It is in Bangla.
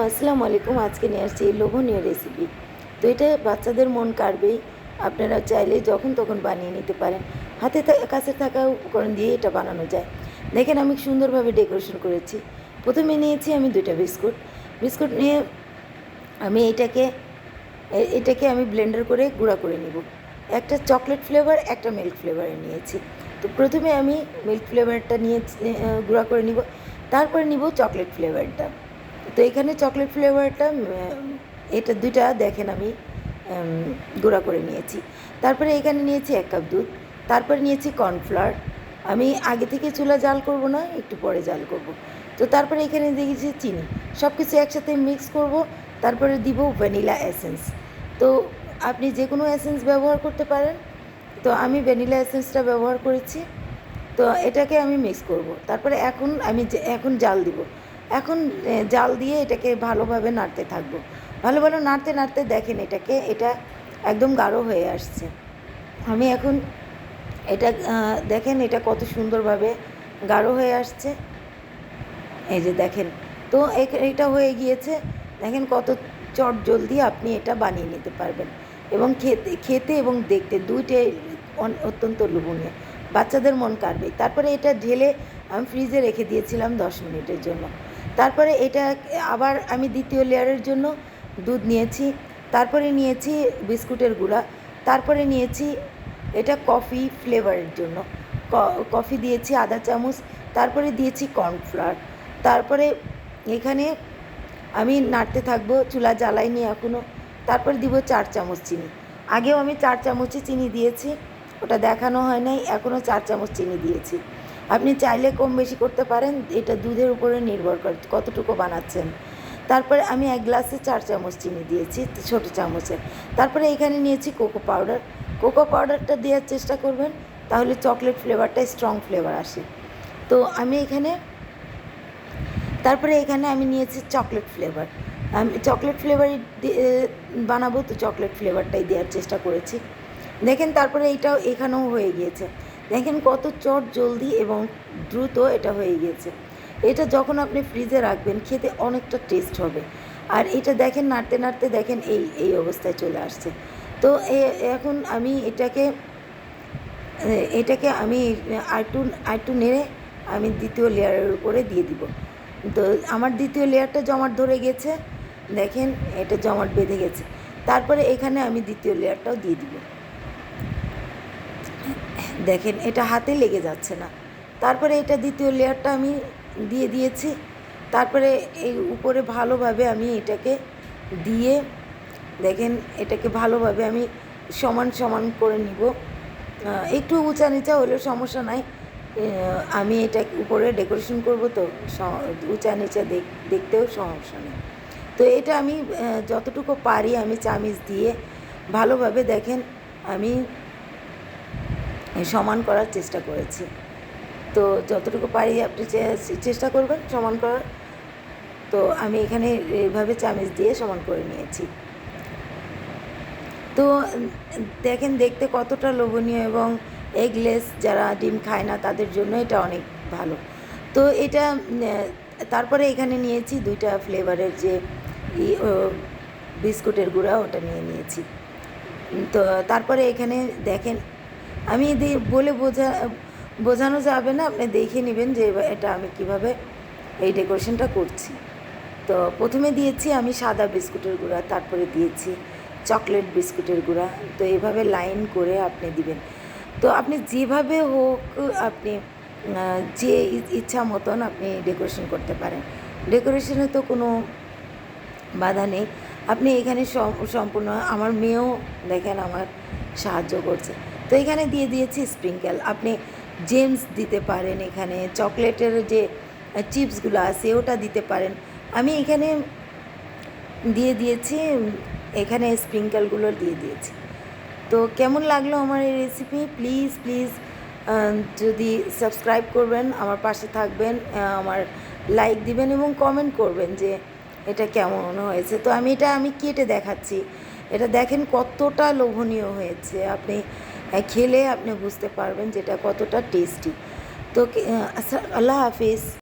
আসসালামু আলাইকুম। আজকে নিয়ে আসছি লোভনীয় রেসিপি। তো এটা বাচ্চাদের মন কাড়বেই। আপনারা চাইলে যখন তখন বানিয়ে নিতে পারেন। হাতে কাছে থাকা উপকরণ দিয়ে এটা বানানো যায়। দেখেন আমি সুন্দরভাবে ডেকোরেশন করেছি। প্রথমে নিয়েছি আমি 2টা বিস্কুট। বিস্কুট নিয়ে আমি এটাকে আমি ব্লেন্ডার করে গুঁড়া করে নিব। একটা চকলেট ফ্লেভার, একটা মিল্ক ফ্লেভারের নিয়েছি। তো প্রথমে আমি মিল্ক ফ্লেভারটা গুঁড়া করে নিব, তারপরে নিব চকলেট ফ্লেভারটা। তো এখানে চকলেট ফ্লেভারটা এটা 2টা দেখেন আমি গুঁড়া করে নিয়েছি। তারপরে এখানে নিয়েছি 1 কাপ দুধ, তারপরে নিয়েছি কর্নফ্লাওয়ার। আমি আগে থেকে চুলা জাল করব না, একটু পরে জাল করব। তো তারপরে এখানে দিয়েছি চিনি। সব কিছু একসাথে মিক্স করব, তারপরে দিব ভ্যানিলা এসেন্স। তো আপনি যে কোনো এসেন্স ব্যবহার করতে পারেন। তো আমি ভ্যানিলা এসেন্সটা ব্যবহার করেছি। তো এটাকে আমি মিক্স করব। তারপরে এখন জাল দিব। এখন জাল দিয়ে এটাকে ভালোভাবে নাড়তে থাকবো। ভালো নাড়তে নাড়তে দেখেন এটা একদম গাঢ় হয়ে আসছে। আমি এখন এটা দেখেন এটা কত সুন্দরভাবে গাঢ় হয়ে আসছে। এই যে দেখেন, তো এটা হয়ে গিয়েছে। দেখেন কত চটজলদি আপনি এটা বানিয়ে নিতে পারবেন এবং খেতে এবং দেখতে দুইটাই অত্যন্ত লোভনীয়। বাচ্চাদের মন কাড়বে। তারপরে এটা ঢেলে আমি ফ্রিজে রেখে দিয়েছিলাম 10 মিনিটের জন্য। তারপরে এটা আবার আমি দ্বিতীয় লেয়ারের জন্য দুধ নিয়েছি, তারপরে নিয়েছি বিস্কুটের গুঁড়া, তারপরে নিয়েছি এটা কফি ফ্লেভারের জন্য কফি দিয়েছি আধা চামচ, তারপরে দিয়েছি কর্নফ্লাওয়ার। তারপরে এখানে আমি নাড়তে থাকবো, চুলা জ্বালাইনি এখনও। তারপরে দিব 4 চামচ চিনি। আগেও আমি 4 চামচই চিনি দিয়েছি, ওটা দেখানো হয় নাই, এখনও 4 চামচ চিনি দিয়েছি। আপনি চাইলে কম বেশি করতে পারেন, এটা দুধের উপরে নির্ভর করে কতটুকু বানাচ্ছেন। তারপরে আমি 1 গ্লাসে 4 চামচ চিনি দিয়েছি, ছোটো চামচের। তারপরে এখানে নিয়েছি কোকো পাউডার। কোকো পাউডারটা দেওয়ার চেষ্টা করবেন, তাহলে চকলেট ফ্লেভারটা স্ট্রং ফ্লেভার আসে। তো তারপরে এখানে আমি নিয়েছি চকলেট ফ্লেভার। আমি চকলেট ফ্লেভার বানাবো, তো চকলেট ফ্লেভারটাই দেওয়ার চেষ্টা করেছি। দেখেন তারপরে এইটাও এখানেও হয়ে গিয়েছে। দেখেন কত জলদি এবং দ্রুত এটা হয়ে গিয়েছে। এটা যখন আপনি ফ্রিজে রাখবেন খেতে অনেকটা টেস্ট হবে। আর এটা দেখেন নাড়তে নাড়তে দেখেন এই অবস্থায় চলে আসছে। তো এখন আমি এটাকে আমি আরেকটু নেড়ে আমি দ্বিতীয় লেয়ারের উপরে দিয়ে দিব। তো আমার দ্বিতীয় লেয়ারটা জমাট ধরে গেছে, দেখেন এটা জমাট বেঁধে গেছে। তারপরে এখানে আমি দ্বিতীয় লেয়ারটাও দিয়ে দিব। দেখেন এটা হাতে লেগে যাচ্ছে না। তারপরে এটা দ্বিতীয় লেয়ারটা আমি দিয়ে দিয়েছি। তারপরে এই উপরে ভালোভাবে আমি এটাকে দিয়ে দেখেন এটাকে ভালোভাবে আমি সমান সমান করে নিব। একটু উঁচা নিচা হলেও সমস্যা নাই। আমি এটা উপরে ডেকোরেশন করব, তো উঁচা নিচা দেখতেও সমস্যা নেই। তো এটা আমি যতটুকু পারি আমি চামিচ দিয়ে ভালোভাবে দেখেন আমি সমান করার চেষ্টা করেছি। তো যতটুকু পারি আপনি চেষ্টা করবেন সমান করার। তো আমি এখানে এইভাবে চামিচ দিয়ে সমান করে নিয়েছি। তো দেখেন দেখতে কতটা লোভনীয় এবং এগলেস যারা ডিম খায় না তাদের জন্য এটা অনেক ভালো। তো এটা তারপরে এখানে নিয়েছি 2টা ফ্লেভারের যে বিস্কুটের গুঁড়া, ওটা নিয়েছি। তো তারপরে এখানে দেখেন আমি বলে বোঝানো যাবে না, আপনি দেখে নেবেন যে এটা আমি কিভাবে এই ডেকোরেশনটা করছি। তো প্রথমে দিয়েছি আমি সাদা বিস্কুটের গুঁড়া, তারপরে দিয়েছি চকলেট বিস্কুটের গুঁড়া। তো এইভাবে লাইন করে আপনি দিবেন। তো আপনি যেভাবে হোক আপনি যে ইচ্ছা মতন আপনি ডেকোরেশন করতে পারেন। ডেকোরেশনে তো কোনো বাধা নেই। আপনি এখানে সম্পূর্ণ আমার মেয়েও দেখেন আমার সাহায্য করছে। তো এখানে দিয়ে দিয়েছি স্প্রিঙ্কেল। আপনি জেমস দিতে পারেন, এখানে চকলেটের যে চিপসগুলো আছে ওটা দিতে পারেন। আমি এখানে দিয়ে দিয়েছি, এখানে স্প্রিঙ্কেলগুলো দিয়ে দিয়েছি। তো কেমন লাগলো আমার এই রেসিপি? প্লিজ যদি সাবস্ক্রাইব করবেন, আমার পাশে থাকবেন, আমার লাইক দিবেন এবং কমেন্ট করবেন যে এটা কেমন হয়েছে। তো আমি কেটে দেখাচ্ছি। এটা দেখেন কতটা লোভনীয় হয়েছে। আপনি খেলে আপনি বুঝতে পারবেন যে এটা কতটা টেস্টি। তো আল্লাহ হাফিজ।